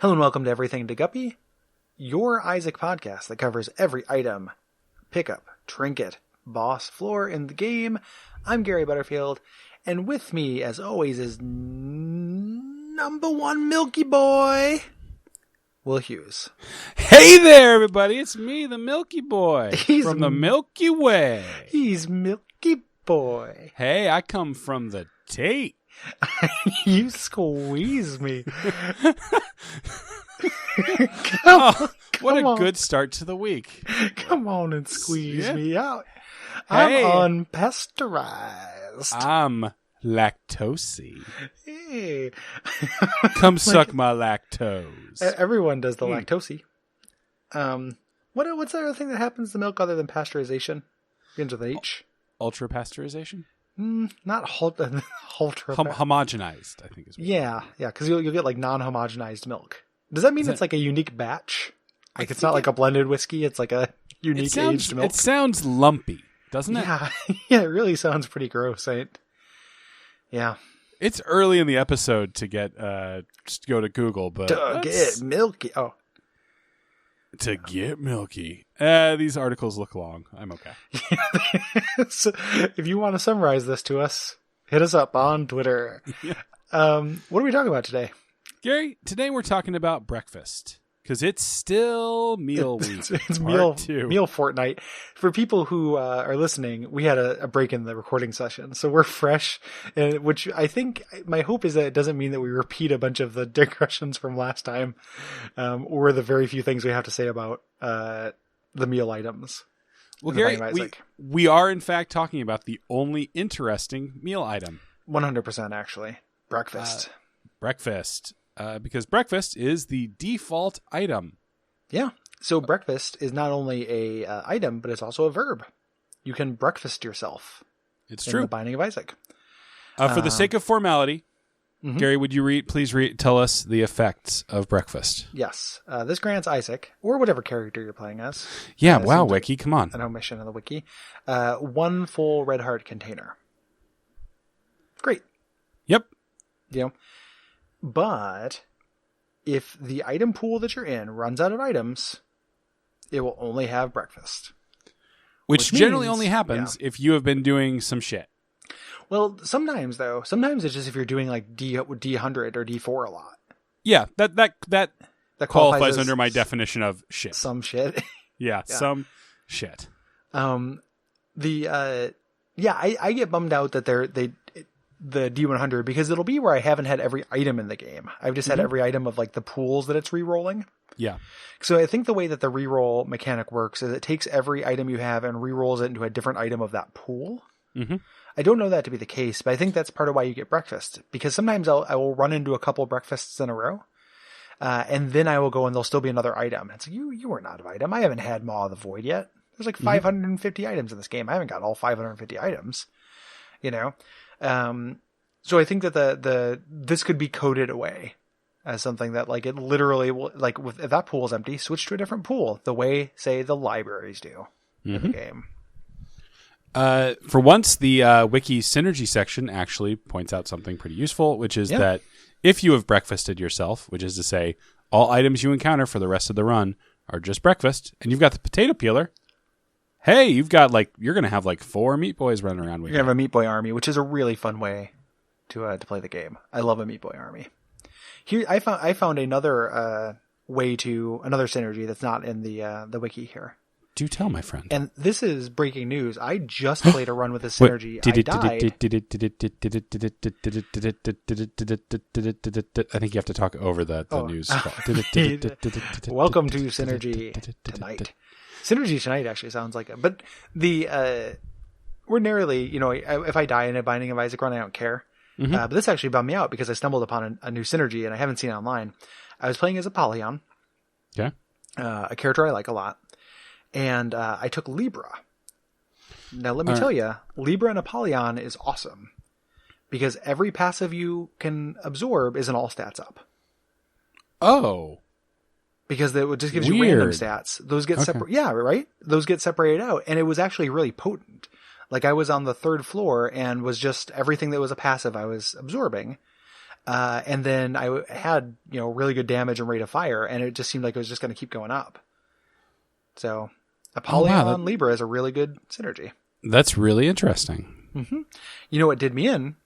Hello and welcome to Everything to Guppy, your Isaac podcast that covers every item, pickup, trinket, boss, floor in the game. I'm Gary Butterfield, and with me, as always, is number one Milky Boy, Will Hughes. Hey there, everybody. It's me, the Milky Boy, from the Milky Way. He's Milky Boy. Hey, I come from the Tate. You squeeze me. What a good start to the week. Come on and squeeze me out. Hey. I'm unpasteurized. I'm lactosey. Hey. Come suck my lactose. Everyone does the lactosey. What's the other thing that happens to milk other than pasteurization? Begins with H. Ultra pasteurization? Not ultra. Homogenized, I think is what Yeah, because you'll get like non-homogenized milk. Does that mean it's like a unique batch? Like it's not like a blended whiskey, it's like a unique aged milk? It sounds lumpy, doesn't it? Yeah, yeah, it really sounds pretty gross, right? Yeah. It's early in the episode to get just go to Google, but to get milky. Oh. To get milky. These articles look long. I'm okay. So, if you want to summarize this to us, hit us up on Twitter. Yeah. What are we talking about today? Gary, today we're talking about breakfast. Because it's still meal week. It's meal fortnight. For people who are listening, we had a break in the recording session. So we're fresh, which I think my hope is that it doesn't mean that we repeat a bunch of the digressions from last time, or the very few things we have to say about the meal items. Well, Gary, we are in fact talking about the only interesting meal item. 100% actually. Breakfast. Breakfast. Because breakfast is the default item. Yeah. So breakfast is not only a item, but it's also a verb. You can breakfast yourself. It's true. In the Binding of Isaac. For the sake of formality, Gary, would you please tell us the effects of breakfast? Yes. This grants Isaac, or whatever character you're playing as. Yeah, wow, Wiki, come on. An omission in the Wiki. 1 full red heart container. Great. Yep. You know, but if the item pool that you're in runs out of items, it will only have breakfast. Which generally only happens if you have been doing some shit. Well, sometimes it's just if you're doing like D100 or D4 a lot. Yeah, that qualifies under my definition of shit. Some shit. Yeah, some shit. I get bummed out that the D100 because it'll be where I haven't had every item in the game. I've just had every item of like the pools that it's re-rolling. Yeah. So I think the way that the re-roll mechanic works is it takes every item you have and re-rolls it into a different item of that pool. Mm-hmm. I don't know that to be the case, but I think that's part of why you get breakfast, because sometimes I will run into a couple breakfasts in a row. And then I will go and there'll still be another item. It's like, you weren't out of item. I haven't had Maw of the Void yet. There's like 550 items in this game. I haven't got all 550 items, you know? So I think that this could be coded away as something that like it literally will, like if that pool is empty, switch to a different pool the way say the libraries do in the game. For once, the wiki synergy section actually points out something pretty useful, which is that if you have breakfasted yourself, which is to say all items you encounter for the rest of the run are just breakfast, and you've got the potato peeler, hey, you're going to have like 4 Meat Boys running around with you. You're going to have a Meat Boy army, which is a really fun way to play the game. I love a Meat Boy army. Here, I found another another synergy that's not in the wiki here. Do tell, my friend. And this is breaking news. I just played a run with this synergy. I think you have to talk over the news. Welcome to Synergy Tonight. Synergy Tonight actually sounds like it. But ordinarily, you know, if I die in a Binding of Isaac run, I don't care. But this actually bummed me out because I stumbled upon a new synergy and I haven't seen it online. I was playing as Apollyon. Okay. A character I like a lot. And I took Libra. Now, let me tell you, Libra and Apollyon is awesome. Because every passive you can absorb is an all stats up. Oh. Because it just gives you random stats. Those get separated. Yeah, right? Those get separated out. And it was actually really potent. Like I was on the 3rd floor and was just everything that was a passive I was absorbing. And then I had, really good damage and rate of fire, and it just seemed like it was just going to keep going up. So Apollyon Libra is a really good synergy. That's really interesting. Mm-hmm. You know what did me in?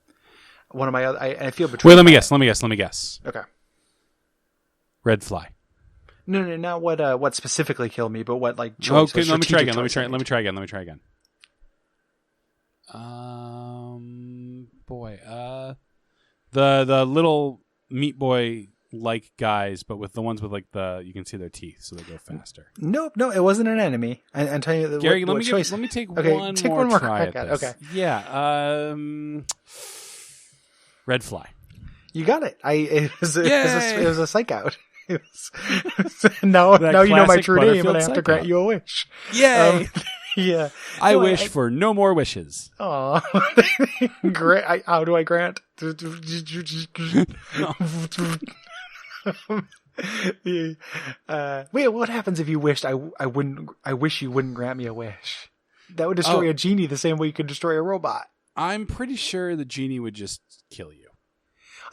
One of my other, I feel betrayed. Wait, let me guess. Okay. Red fly. No, not what specifically killed me, but what like choice. Okay, let me try again. The little meat boy like guys, but with the ones with like you can see their teeth, so they go faster. No, it wasn't an enemy. I'm telling you, Gary, let me take one more try at this. Okay. Yeah. Red fly. You got it. It was a psych out. Now you know my true name, and I have to grant you a wish. Yay! Yeah. I wish for no more wishes. Aw. How do I grant? Wait, what happens if you wished I wish you wouldn't grant me a wish? That would destroy a genie the same way you could destroy a robot. I'm pretty sure the genie would just kill you.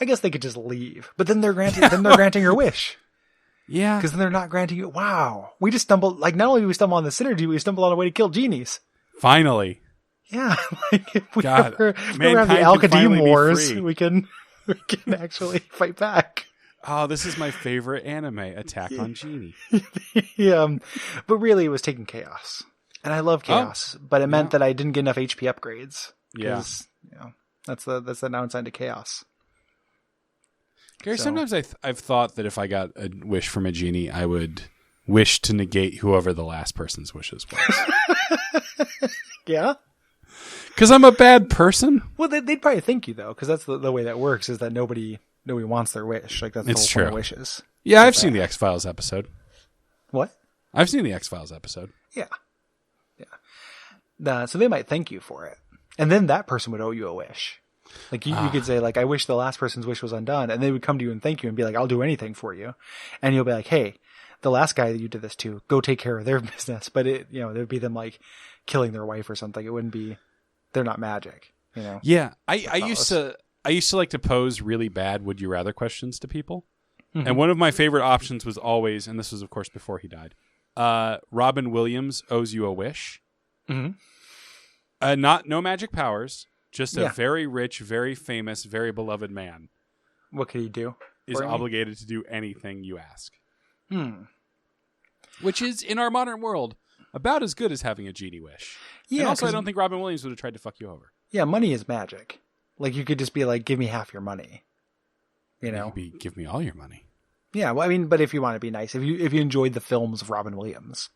I guess they could just leave, but then they're granting your wish. Yeah, because then they're not granting you. Wow, we just stumbled. Like, not only did we stumble on the synergy, we stumbled on a way to kill genies. Finally, yeah. Like, if we God, ever have the Al-Qadim Wars, we can actually fight back. Oh, this is my favorite anime, Attack on Genie. Yeah, but really, it was taking chaos, and I love chaos, but it meant that I didn't get enough HP upgrades. Yeah, that's the downside to chaos. Gary, sometimes I've thought that if I got a wish from a genie, I would wish to negate whoever the last person's wishes was. Yeah? Because I'm a bad person? Well, they'd probably thank you, though, because that's the way that works, is that nobody wants their wish. Like, that's the whole point of wishes. Yeah, I've seen the X-Files episode. What? I've seen the X-Files episode. Yeah. So they might thank you for it. And then that person would owe you a wish. Like, you could say, like, I wish the last person's wish was undone. And they would come to you and thank you and be like, I'll do anything for you. And you'll be like, hey, the last guy that you did this to, go take care of their business. But there'd be them, like, killing their wife or something. It wouldn't be, they're not magic, Yeah. I used to like to pose really bad would you rather questions to people. Mm-hmm. And one of my favorite options was always, and this was, of course, before he died, Robin Williams owes you a wish. Mm-hmm. No magic powers. Just a very rich, very famous, very beloved man. What could he do? Is obligated to do anything you ask. Hmm. Which is, in our modern world, about as good as having a genie wish. Yeah. And also, I don't think Robin Williams would have tried to fuck you over. Yeah, money is magic. Like, you could just be like, give me half your money. Maybe give me all your money. Yeah, well, I mean, but if you want to be nice, if you enjoyed the films of Robin Williams.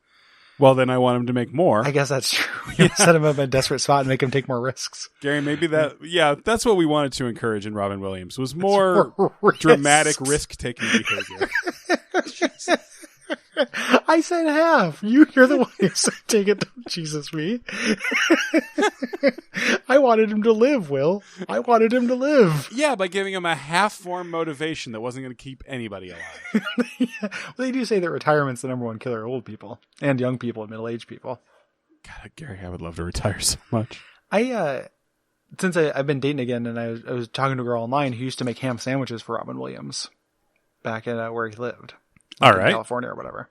Well, then I want him to make more. I guess that's true. You set him up in a desperate spot and make him take more risks. Gary, maybe that's what we wanted to encourage in Robin Williams, was more dramatic risk-taking behavior. I said half. You're the one who said take it. Jesus, me. I wanted him to live, Will. I wanted him to live. Yeah, by giving him a half-form motivation that wasn't going to keep anybody alive. Yeah. Well, they do say that retirement's the number one killer of old people and young people and middle-aged people. God, Gary, I would love to retire so much. Since I've been dating again, and I was talking to a girl online who used to make ham sandwiches for Robin Williams back at where he lived. All right. In California or whatever.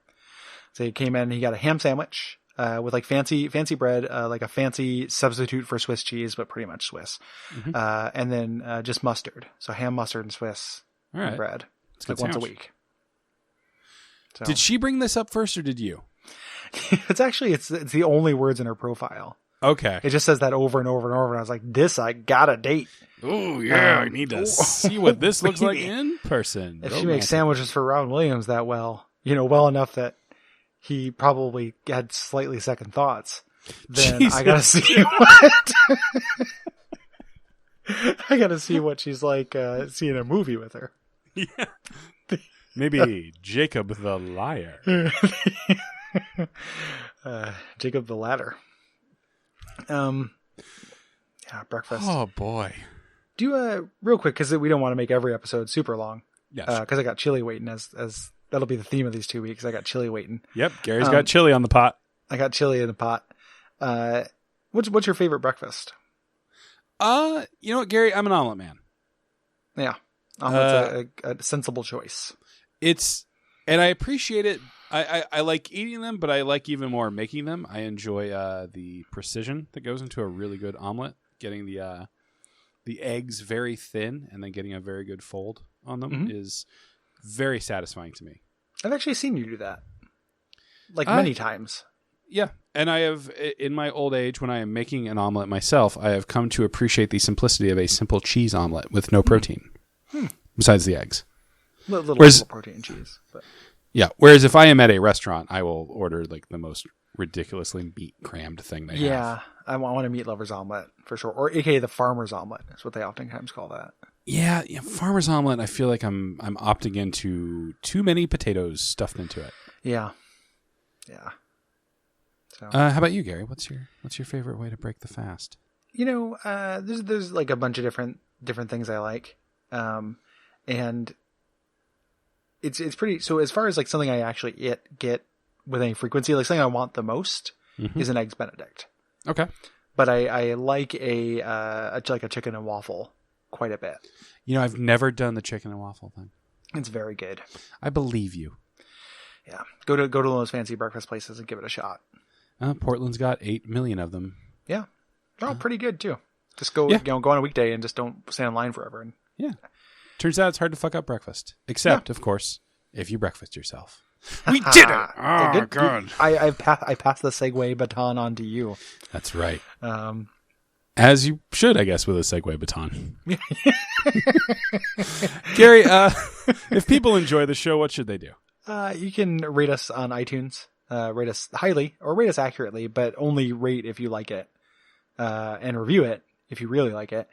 So he came in and he got a ham sandwich with like fancy bread, like a fancy substitute for Swiss cheese, but pretty much Swiss. Mm-hmm. And then just mustard. So ham, mustard, and Swiss bread. It's like once a week. So. Did she bring this up first or did you? It's the only words in her profile. Okay. It just says that over and over and over. And I was like, this, I got a date. Oh, yeah. I need to see what this looks like in person. If she makes sandwiches for Robin Williams that well, well enough that he probably had slightly second thoughts, then Jesus. I gotta see what I gotta see what she's like seeing a movie with her. Yeah. Maybe Jacob the Liar. Jacob the Ladder. Breakfast. Oh boy. Do real quick, because we don't want to make every episode super long. Yes. Because I got chili waiting as that'll be the theme of these 2 weeks. I got chili waiting. Yep. Gary's got chili on the pot. I got chili in the pot. What's your favorite breakfast? You know what, Gary? I'm an omelet man. Yeah. Omelet's a sensible choice. And I appreciate it. I like eating them, but I like even more making them. I enjoy the precision that goes into a really good omelet. Getting the eggs very thin and then getting a very good fold on them is very satisfying to me. I've actually seen you do that, like many times. Yeah, and I have, in my old age, when I am making an omelet myself, I have come to appreciate the simplicity of a simple cheese omelet with no protein, besides the eggs. Little protein and cheese. But. Yeah, whereas if I am at a restaurant, I will order like the most ridiculously meat-crammed thing they have. Yeah, I want a meat lover's omelet, for sure. Or aka the farmer's omelet is what they oftentimes call that. Yeah, farmer's omelet, I feel like I'm opting into too many potatoes stuffed into it. Yeah. So. How about you, Gary? What's your favorite way to break the fast? There's like a bunch of different things I like, and it's pretty. So as far as like something I actually get with any frequency, like something I want the most is an Eggs Benedict. Okay, but I like a chicken and waffle quite a bit. I've never done the chicken and waffle thing. It's very good. I believe you. Yeah, go to one of those fancy breakfast places and give it a shot. Portland's got 8 million of them. Yeah, they're all pretty good too. Just go go on a weekday and just don't stand in line forever. And turns out it's hard to fuck up breakfast, except of course if you breakfast yourself. We did it! Oh God! I passed the segue baton on to you. That's right. As you should, I guess, with a segue baton. Gary, if people enjoy the show, what should they do? You can rate us on iTunes. Rate us highly or rate us accurately, but only rate if you like it, and review it if you really like it.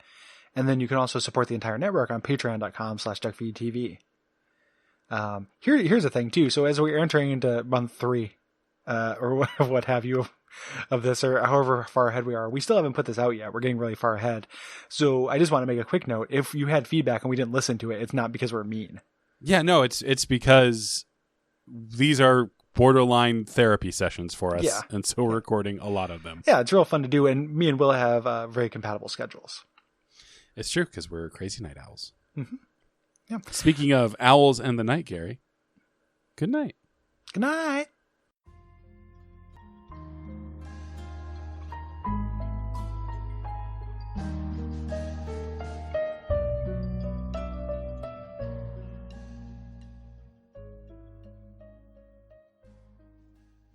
And then you can also support the entire network on patreon.com/Duckfeed.tv. Here's the thing too. So as we're entering into month 3, or what have you of this, or however far ahead we are, we still haven't put this out yet. We're getting really far ahead. So I just want to make a quick note. If you had feedback and we didn't listen to it, it's not because we're mean. Yeah, no, it's because these are borderline therapy sessions for us. Yeah. And so we're recording a lot of them. Yeah, it's real fun to do. And me and Will have very compatible schedules. It's true because we're crazy night owls. Mm-hmm. Yeah. Speaking of owls and the night, Gary, good night. Good night.